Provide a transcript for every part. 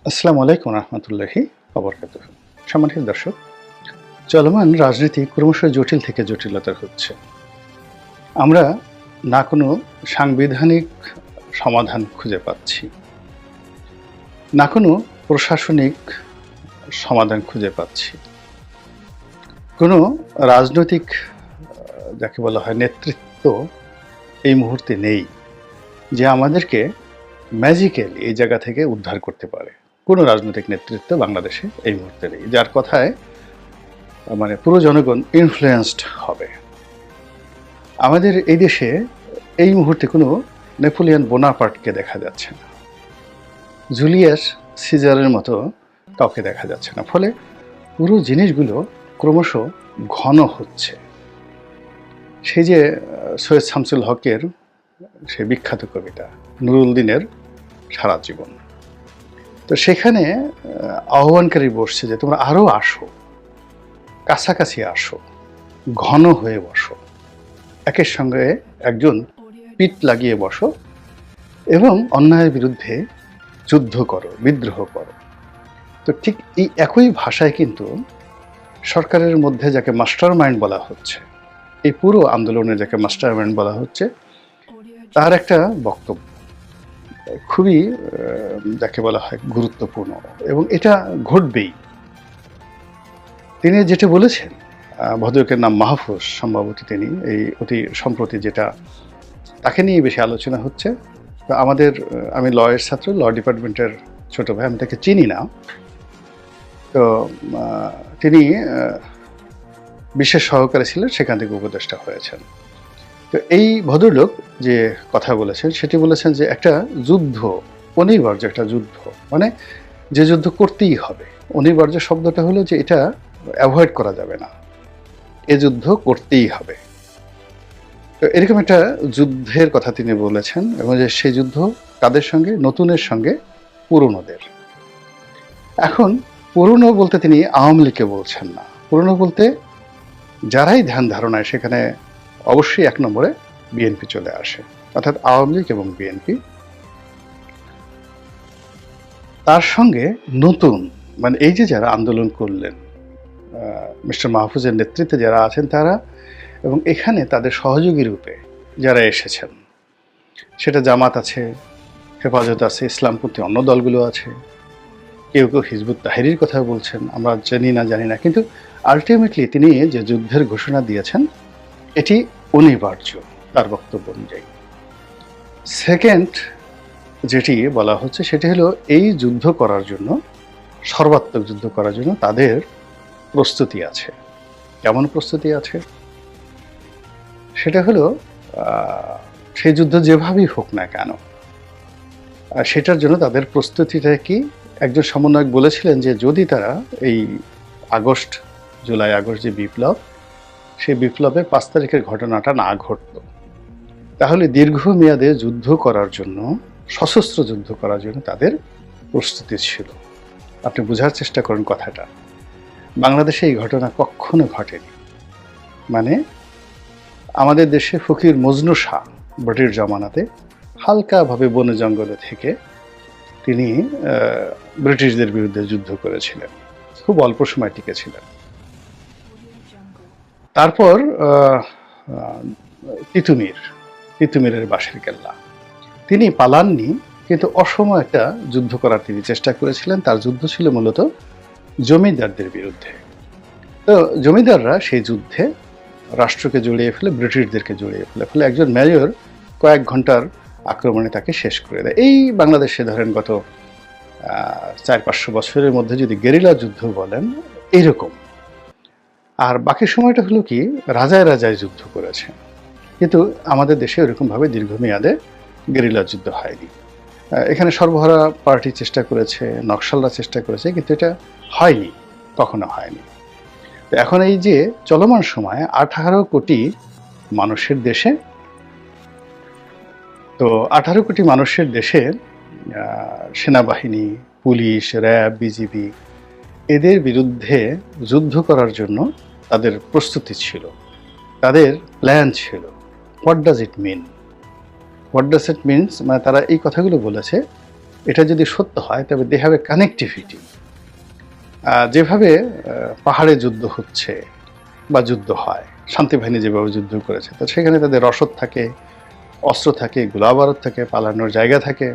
আসসালামু আলাইকুম রহমতুল্লাহি ওয়া সম্মানিত দর্শক, চলমান রাজনীতি ক্রমশ জটিল থেকে জটিলতর হচ্ছে। আমরা না কোনো সাংবিধানিক সমাধান খুঁজে পাচ্ছি, না কোনো প্রশাসনিক সমাধান খুঁজে পাচ্ছি। কোনো রাজনৈতিক যাকে বলা হয় নেতৃত্ব এই মুহূর্তে নেই যে আমাদেরকে ম্যাজিক্যালি এই জায়গা থেকে উদ্ধার করতে পারে। কোনো রাজনৈতিক নেতৃত্ব বাংলাদেশে এই মুহূর্তে নেই, যার কথায় পুরো জনগণ ইনফ্লুয়েন্সড হবে। আমাদের এই দেশে এই মুহূর্তে কোনো নেপোলিয়ন বোনাপার্টকে দেখা যাচ্ছে না, জুলিয়াস সিজারের মতো কাউকে দেখা যাচ্ছে না। ফলে পুরো জিনিসগুলো ক্রমশ ঘন হচ্ছে। সেই যে সৈয়দ শামসুল হকের সে বিখ্যাত কবিতা নুরুল দিনের সারা জীবন, তো সেখানে আহ্বানকারী বসছে যে তোমরা আরো আসো, কাছাকাছি আসো, ঘন হয়ে বসো, একের সঙ্গে একজন পিঠ লাগিয়ে বসো এবং অন্যায়ের বিরুদ্ধে যুদ্ধ করো, বিদ্রোহ করো। তো ঠিক এই একই ভাষায় কিন্তু সরকারের মধ্যে যাকে মাস্টার মাইন্ড বলা হচ্ছে, এই পুরো আন্দোলনের যাকে মাস্টার মাইন্ড বলা হচ্ছে, তার একটা বক্তব্য খুবই যাকে বলা হয় গুরুত্বপূর্ণ এবং এটা ঘটবেই। তিনি যেটা বলেছেন, ভদ্রলোকের নাম মাহফুজ সম্ভবত, তিনি এই অতি সম্প্রতি যেটা তাকে নিয়ে বেশি আলোচনা হচ্ছে। তো আমি লয়ের ছাত্র, ল ডিপার্টমেন্টের ছোট ভাই, আমি তাকে চিনি না। তো তিনি বিশেষ সহকারী ছিলেন, সেখান থেকে উপদেষ্টা হয়েছেন। তো এই ভদ্রলোক যে কথা বলেছেন সেটি বলেছেন যে একটা যুদ্ধ অনিবার্য, একটা যুদ্ধ মানে যে যুদ্ধ করতেই হবে। অনিবার্য শব্দটা হলো যে এটা অ্যাভয়েড করা যাবে না, এ যুদ্ধ করতেই হবে। তো এরকম একটা যুদ্ধের কথা তিনি বলেছেন এবং যে সেই যুদ্ধ কাদের সঙ্গে? নতুনের সঙ্গে পুরনোদের। এখন পুরনো বলতে তিনি আওয়ামী লীগকে বলছেন না, পুরনো বলতে যারাই ধ্যান ধারণায় সেখানে অবশ্যই এক নম্বরে বিএনপি চলে আসে, অর্থাৎ আওয়ামী লীগ এবং বিএনপি। তার সঙ্গে নতুন এই যে যারা আন্দোলন করলেন, মিস্টার মাহফুজের নেতৃত্বে যারা আছেন তারা, এবং এখানে তাদের সহযোগী রূপে যারা এসেছেন, সেটা জামাত আছে, হেফাজত আছে, ইসলামপন্থী অন্য দলগুলো আছে, কেউ কেউ হিজবুত তাহরির কথা বলছেন, আমরা জানি না, কিন্তু আলটিমেটলি তিনি যে যুদ্ধের ঘোষণা দিয়েছেন এটি অনিবার্য তার বক্তব্য অনুযায়ী। সেকেন্ড যেটি বলা হচ্ছে সেটি হলো এই যুদ্ধ করার জন্য, সর্বাত্মক যুদ্ধ করার জন্য তাদের প্রস্তুতি আছে। কেমন প্রস্তুতি আছে? সেটা হলো সেই যুদ্ধ যেভাবেই হোক না কেন, সেটার জন্য তাদের প্রস্তুতিটা কি? একজন সমন্বয়ক বলেছিলেন যে যদি তারা এই জুলাই আগস্ট যে বিপ্লব, সেই বিপ্লবে 5 তারিখের ঘটনাটা না ঘটত, তাহলে দীর্ঘমেয়াদে যুদ্ধ করার জন্য, সশস্ত্র যুদ্ধ করার জন্য তাদের প্রস্তুতি ছিল। আপনি বোঝার চেষ্টা করেন কথাটা। বাংলাদেশে এই ঘটনা কখনো ঘটেনি। আমাদের দেশে ফকির মজনু শাহ ব্রিটিশ জমানাতে হালকাভাবে বনে জঙ্গলে থেকে তিনি ব্রিটিশদের বিরুদ্ধে যুদ্ধ করেছিলেন, খুব অল্প সময় টিকেছিলেন। তারপর তিতুমিরের বাঁশের কেল্লা, তিনি পালাননি, কিন্তু অসম একটা যুদ্ধ করার তিনি চেষ্টা করেছিলেন। তার যুদ্ধ ছিল মূলত জমিদারদের বিরুদ্ধে। তো জমিদাররা সেই যুদ্ধে রাষ্ট্রকে জড়িয়ে ফেলে, ব্রিটিশদেরকে জড়িয়ে ফেলে, ফলে একজন মেজর কয়েক ঘন্টার আক্রমণে তাকে শেষ করে দেয়। এই বাংলাদেশে ধরেন গত 400-500 বছরের মধ্যে যদি গেরিলা যুদ্ধ বলেন এইরকম। আর বাকি সময়টা হলো কি রাজায় যুদ্ধ করেছে, কিন্তু আমাদের দেশে ওরকমভাবে দীর্ঘমেয়াদে গেরিলা যুদ্ধ হয়নি। এখানে সর্বহারা পার্টি চেষ্টা করেছে, নকশালরা চেষ্টা করেছে, কিন্তু এটা হয়নি, কখনো হয়নি। তো এখন এই যে চলমান সময়ে 18 কোটি মানুষের দেশে, তো 18 কোটি মানুষের দেশে সেনাবাহিনী, পুলিশ, র্যাব, বিজিবি এদের বিরুদ্ধে যুদ্ধ করার জন্য তাদের প্রস্তুতি ছিল, তাদের প্ল্যান ছিল। হোয়াট ডাজ ইট মিন? তারা এই কথাগুলো বলেছে এটা যদি সত্য হয় তবে দে হ্যাভ এ কানেক্টিভিটি। যেভাবে পাহাড়ে যুদ্ধ হচ্ছে বা যুদ্ধ হয়, শান্তিবাহিনী যেভাবে যুদ্ধ করেছে, তো সেখানে তাদের রসদ থাকে, অস্ত্র থাকে, গোলাবারুদ থাকে, পালানোর জায়গা থাকে,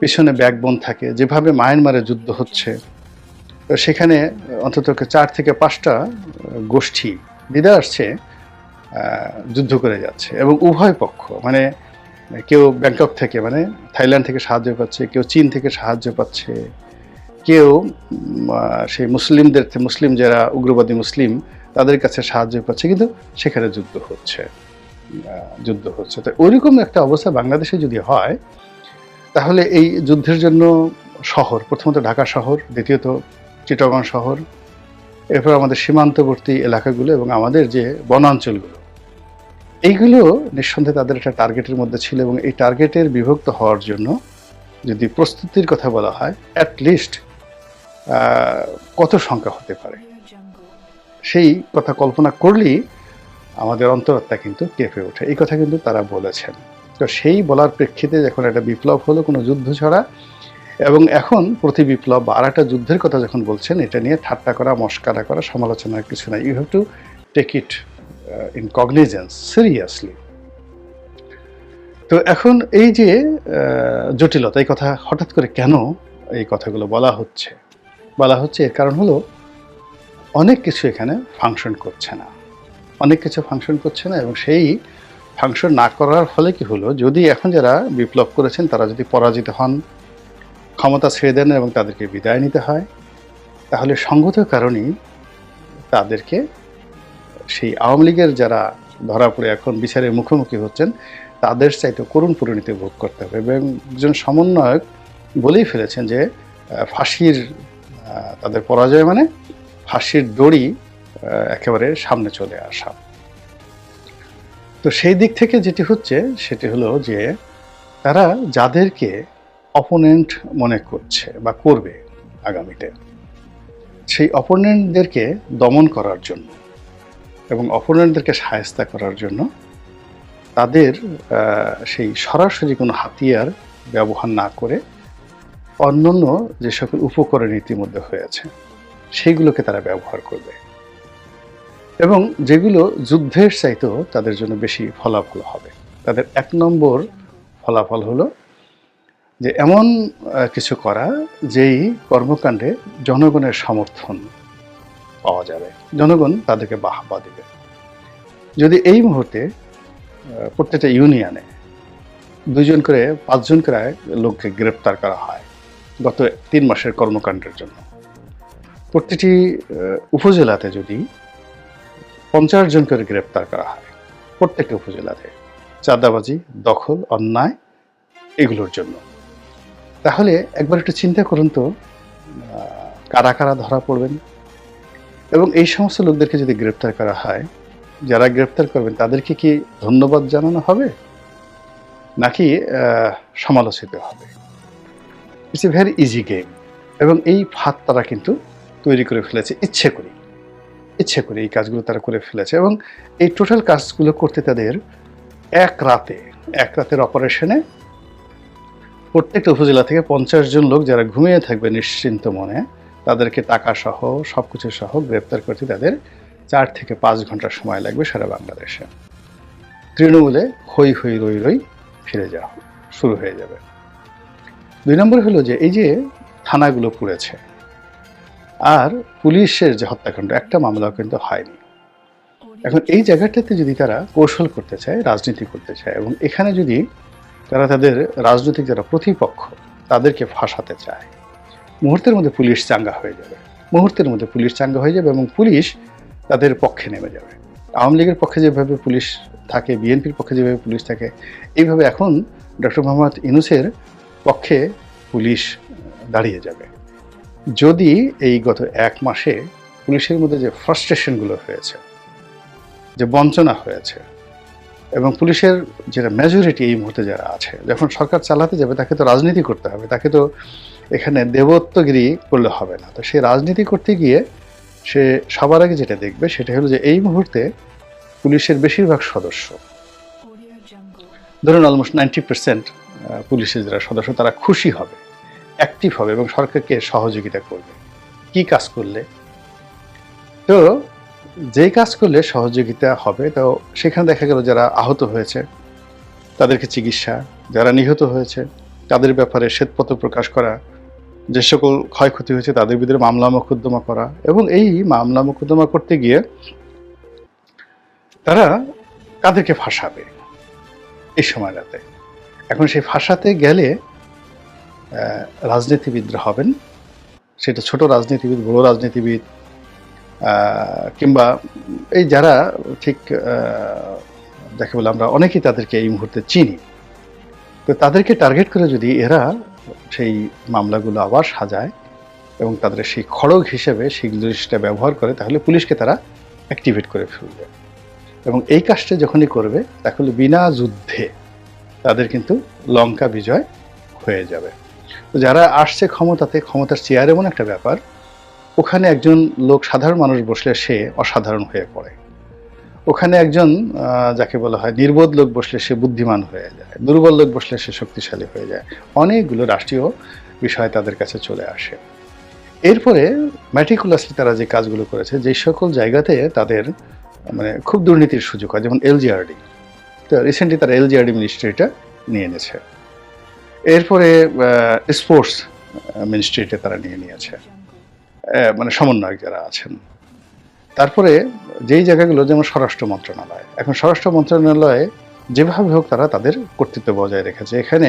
পিছনে ব্যাকবোন থাকে। যেভাবে মায়ানমারে যুদ্ধ হচ্ছে, তো সেখানে অন্তত 4 থেকে 5টা গোষ্ঠী দিদা আসছে, যুদ্ধ করে যাচ্ছে এবং উভয় পক্ষ মানে কেউ ব্যাংকক থেকে মানে থাইল্যান্ড থেকে সাহায্য পাচ্ছে, কেউ চীন থেকে সাহায্য পাচ্ছে, কেউ সেই মুসলিম যারা উগ্রবাদী মুসলিম তাদের কাছে সাহায্য পাচ্ছে, কিন্তু সেখানে যুদ্ধ হচ্ছে। তো ওইরকম একটা অবস্থা বাংলাদেশে যদি হয়, তাহলে এই যুদ্ধের জন্য শহর, প্রথমত ঢাকা শহর, দ্বিতীয়ত চিটাগং শহর, এরপর আমাদের সীমান্তবর্তী এলাকাগুলো এবং আমাদের যে বনাঞ্চলগুলো, এইগুলো নিঃসন্দেহে তাদের একটা টার্গেটের মধ্যে ছিল। এবং এই টার্গেটের বিভক্ত হওয়ার জন্য যদি প্রস্তুতির কথা বলা হয়, অ্যাটলিস্ট কত সংখ্যা হতে পারে, সেই কথা কল্পনা করলেই আমাদের অন্তরাত্মা কিন্তু কেঁপে ওঠে। এই কথা কিন্তু তারা বলেছেন। তো সেই বলার প্রেক্ষিতে যখন একটা বিপ্লব হলো কোনো যুদ্ধ ছাড়া, এবং এখন প্রতি বিপ্লব বা আর একটা যুদ্ধের কথা যখন বলছেন, এটা নিয়ে ঠাট্টা করা, মস্কারা করা, সমালোচনার কিছু নাই। You have to take it in cognizance seriously. তো এখন এই যে জটিলতা, এই কথা হঠাৎ করে কেন এই কথাগুলো বলা হচ্ছে এর কারণ হলো অনেক কিছু এখানে ফাংশন করছে না, এবং সেই ফাংশন না করার ফলে কি হলো, যদি এখন যারা বিপ্লব করেছেন তারা যদি পরাজিত হন, ক্ষমতা ছেড়ে দেন এবং তাদেরকে বিদায় নিতে হয়, তাহলে সঙ্গত কারণেই তাদেরকে সেই আওয়ামী লীগের যারা ধরা পড়ে এখন বিচারের মুখোমুখি হচ্ছেন, তাদের চাইতে করুণ পরিণতি ভোগ করতে হবে। এবং একজন সমন্বয়ক বলেই ফেলেছেন যে ফাঁসির তাদের পরাজয় মানে ফাঁসির দড়ি একেবারে সামনে চলে আসা। তো সেই দিক থেকে যেটি হচ্ছে সেটি হলো যে তারা যাদেরকে অপোনেন্ট মনে করছে বা করবে আগামীতে, সেই অপোনেন্টদেরকে দমন করার জন্য এবং অপোনেন্টদেরকে শায়েস্তা করার জন্য তাদের সেই সরাসরি কোনো হাতিয়ার ব্যবহার না করে অন্যান্য যে সকল উপকরণ ইতিমধ্যে হয়েছে সেইগুলোকে তারা ব্যবহার করবে, এবং যেগুলো যুদ্ধের চাইতেও তাদের জন্য বেশি ফলাফল হবে। তাদের 1 নম্বর ফলাফল হলো যে এমন কিছু করা যেই কর্মকাণ্ডে জনগণের সমর্থন পাওয়া যাবে, জনগণ তাদেরকে বাহবা দেবে। যদি এই মুহূর্তে প্রত্যেকটা ইউনিয়নে 2জন করে 5জন করে লোককে গ্রেপ্তার করা হয় গত 3 মাসের কর্মকাণ্ডের জন্য, প্রতিটি উপজেলাতে যদি 50 জন করে গ্রেপ্তার করা হয় প্রত্যেকটা উপজেলাতে, চাঁদাবাজি, দখল, অন্যায় এগুলোর জন্য, তাহলে একবার একটু চিন্তা করুন তো কারা কারা ধরা পড়বেন। এবং এই সমস্ত লোকদেরকে যদি গ্রেপ্তার করা হয়, যারা গ্রেপ্তার করবেন তাদেরকে কি ধন্যবাদ জানানো হবে নাকি সমালোচিত হবে? It's a very easy game. এবং এই ফাঁদ তারা কিন্তু তৈরি করে ফেলেছে ইচ্ছে করে এই কাজগুলো তারা করে ফেলেছে। এবং এই টোটাল কাজগুলো করতে তাদের এক রাতের অপারেশনে প্রত্যেকটা উপজেলা থেকে 50 জন লোক যারা ঘুমিয়ে থাকবে নিশ্চিন্ত মনে, তাদেরকে টাকা সহ সবকিছু সহ গ্রেপ্তার করতে তাদের 4 থেকে 5 ঘন্টা সময় লাগবে সারা বাংলাদেশে। তৃণমূলে হই রই ফিরে যাওয়া শুরু হয়ে যাবে। 2 নম্বর হলো যে এই যে থানাগুলো পুড়েছে আর পুলিশের যে হত্যাকাণ্ড, একটা মামলাও কিন্তু হয়নি। এখন এই জায়গাটাতে যদি তারা কৌশল করতে চায়, রাজনীতি করতে চায়, এবং এখানে যদি তারা তাদের রাজনৈতিক যারা প্রতিপক্ষ তাদেরকে ফাঁসাতে চায়, মুহূর্তের মধ্যে পুলিশ চাঙ্গা হয়ে যাবে এবং পুলিশ তাদের পক্ষে নেমে যাবে। আওয়ামী লীগের পক্ষে যেভাবে পুলিশ থাকে, বিএনপির পক্ষে যেভাবে পুলিশ থাকে, এইভাবে এখন ডক্টর মোহাম্মদ ইউনূসের পক্ষে পুলিশ দাঁড়িয়ে যাবে। যদি এই গত 1 মাসে পুলিশের মধ্যে যে ফ্রাস্ট্রেশনগুলো হয়েছে, যে বঞ্চনা হয়েছে, এবং পুলিশের যেটা মেজরিটি এই মুহূর্তে যারা আছে, যখন সরকার চালাতে যাবে তাকে তো রাজনীতি করতে হবে, তাকে তো এখানে দেবত্বগিরি করলে হবে না। তো সে রাজনীতি করতে গিয়ে সে সবার আগে যেটা দেখবে সেটা হলো যে এই মুহূর্তে পুলিশের বেশিরভাগ সদস্য, ধরুন অলমোস্ট 90% পুলিশের যারা সদস্য তারা খুশি হবে, অ্যাক্টিভ হবে এবং সরকারকে সহযোগিতা করবে। কি কাজ করলে? তো যে কাজ করলে সহযোগিতা হবে, তো সেখানে দেখা গেল যারা আহত হয়েছে তাদেরকে চিকিৎসা, যারা নিহত হয়েছে তাদের ব্যাপারে শ্বেতপত্র প্রকাশ করা, যে সকল ক্ষয়ক্ষতি হয়েছে তাদের বিরুদ্ধে মামলা মোকদ্দমা করা, এবং এই মামলা মোকদ্দমা করতে গিয়ে তারা কাদেরকে ফাঁসাবে এই সময়টাতে। এখন সেই ফাঁসাতে গেলে রাজনীতিবিদরা হবেন, সেটা ছোট রাজনীতিবিদ, বড় রাজনীতিবিদ, কিংবা এই যারা ঠিক যাকে বলে আমরা অনেকেই তাদেরকে এই মুহূর্তে চিনি, তো তাদেরকে টার্গেট করে যদি এরা সেই মামলাগুলো আবার সাজায় এবং তাদের সেই খড়গ হিসেবে সেই জিনিসটা ব্যবহার করে, তাহলে পুলিশকে তারা অ্যাক্টিভেট করে ফেলবে। এবং এই কাজটা যখনই করবে তাহলে বিনা যুদ্ধে তাদের কিন্তু লঙ্কা বিজয় হয়ে যাবে। তো যারা আসছে ক্ষমতাতে, ক্ষমতার চেয়ার এমন একটা ব্যাপার, ওখানে একজন লোক সাধারণ মানুষ বসলে সে অসাধারণ হয়ে পড়ে, ওখানে একজন যাকে বলা হয় নির্বোধ লোক বসলে সে বুদ্ধিমান হয়ে যায়, দুর্বল লোক বসলে সে শক্তিশালী হয়ে যায়। অনেকগুলো রাষ্ট্রীয় বিষয় তাদের কাছে চলে আসে। এরপরে ম্যাটিকুলাসলি তারা যে কাজগুলো করেছে, যে সকল জায়গাতে তাদের মানে খুব দুর্নীতির সুযোগ হয়, যেমন এলজিআরডি, তো রিসেন্টলি তারা এলজিআরডি মিনিস্ট্রিটা নিয়ে নিয়েছে। এরপরে স্পোর্টস মিনিস্ট্রিটা তারা নিয়ে নিয়েছে, মানে সমন্বয়ক যারা আছেন। তারপরে যেই জায়গাগুলো যেমন স্বরাষ্ট্র মন্ত্রণালয়, এখন স্বরাষ্ট্র মন্ত্রণালয়ে যেভাবে হোক তারা তাদের কর্তৃত্ব বজায় রেখেছে। এখানে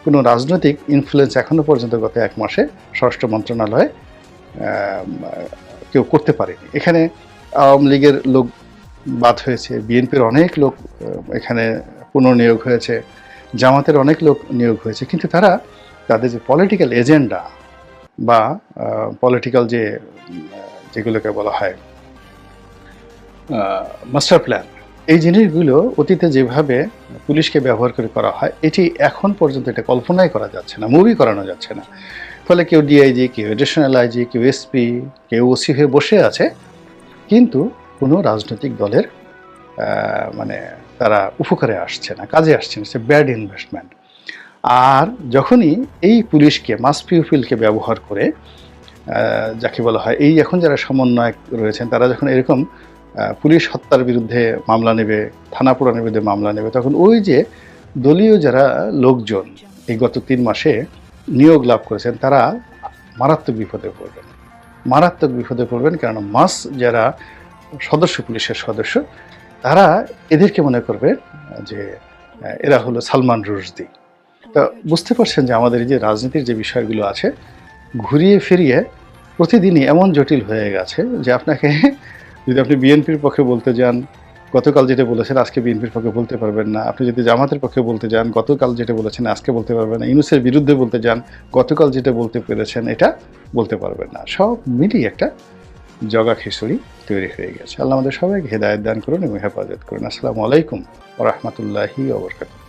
কোনো রাজনৈতিক ইনফ্লুয়েন্স এখনো পর্যন্ত গত 1 মাসে স্বরাষ্ট্র মন্ত্রণালয়ে কেউ করতে পারেনি। এখানে আওয়ামী লীগের লোক বাদ হয়েছে, বিএনপির অনেক লোক এখানে পুনর্নিয়োগ হয়েছে, জামাতের অনেক লোক নিয়োগ হয়েছে, কিন্তু তারা তাদের যে পলিটিক্যাল এজেন্ডা বা পলিটিক্যাল যেগুলোকে বলা হয় মাস্টার প্ল্যান, এই জিনিসগুলো অতীতে যেভাবে পুলিশকে ব্যবহার করে করা হয়, এটি এখন পর্যন্ত এটা কল্পনাই করা যাচ্ছে না, মুভি করানো যাচ্ছে না। ফলে কেউ ডিআইজি, কেউ এডিশনাল আইজি, কেউ এসপি, কেউ ওসি হয়ে বসে আছে, কিন্তু কোনো রাজনৈতিক দলের মানে তারা উপকারে আসছে না, কাজে আসছে না, সে ব্যাড ইনভেস্টমেন্ট। আর যখনই এই পুলিশকে মাস পিউপিলকে ব্যবহার করে যাকে বলা হয় এই এখন যারা সমন্বয়ক রয়েছেন, তারা যখন এরকম পুলিশ হত্যার বিরুদ্ধে মামলা নেবে, থানা পুরানোর বিরুদ্ধে মামলা নেবে, তখন ওই যে দলীয় যারা লোকজন এই গত 3 মাসে নিয়োগ লাভ করেছেন, তারা মারাত্মক বিপদে পড়বেন, মারাত্মক বিপদে পড়বেন। কারণ মাস যারা সদস্য, পুলিশের সদস্য, তারা এদেরকে মনে করবে যে এরা হলো সালমান রুশদি। তো বুঝতে পারছেন যে আমাদের এই যে রাজনীতির যে বিষয়গুলো আছে, ঘুরিয়ে ফিরিয়ে প্রতিদিনই এমন জটিল হয়ে গেছে যে আপনাকে যদি আপনি বিএনপির পক্ষে বলতে যান, গতকাল যেটা বলেছেন আজকে বিএনপির পক্ষে বলতে পারবেন না। আপনি যদি জামাতের পক্ষে বলতে যান, গতকাল যেটা বলেছেন আজকে বলতে পারবেন না। ইউনূসের বিরুদ্ধে বলতে যান, গতকাল যেটা বলতে পেরেছেন এটা বলতে পারবেন না। সব মিলিয়ে একটা জগা খিচুড়ি তৈরি হয়ে গেছে। আল্লাহ আমাদের সবাইকে হেদায়েত দান করুন এবং হেফাজত করুন। আসসালামু আলাইকুম ওয়া রাহমাতুল্লাহি ওয়া বারাকাতুহু।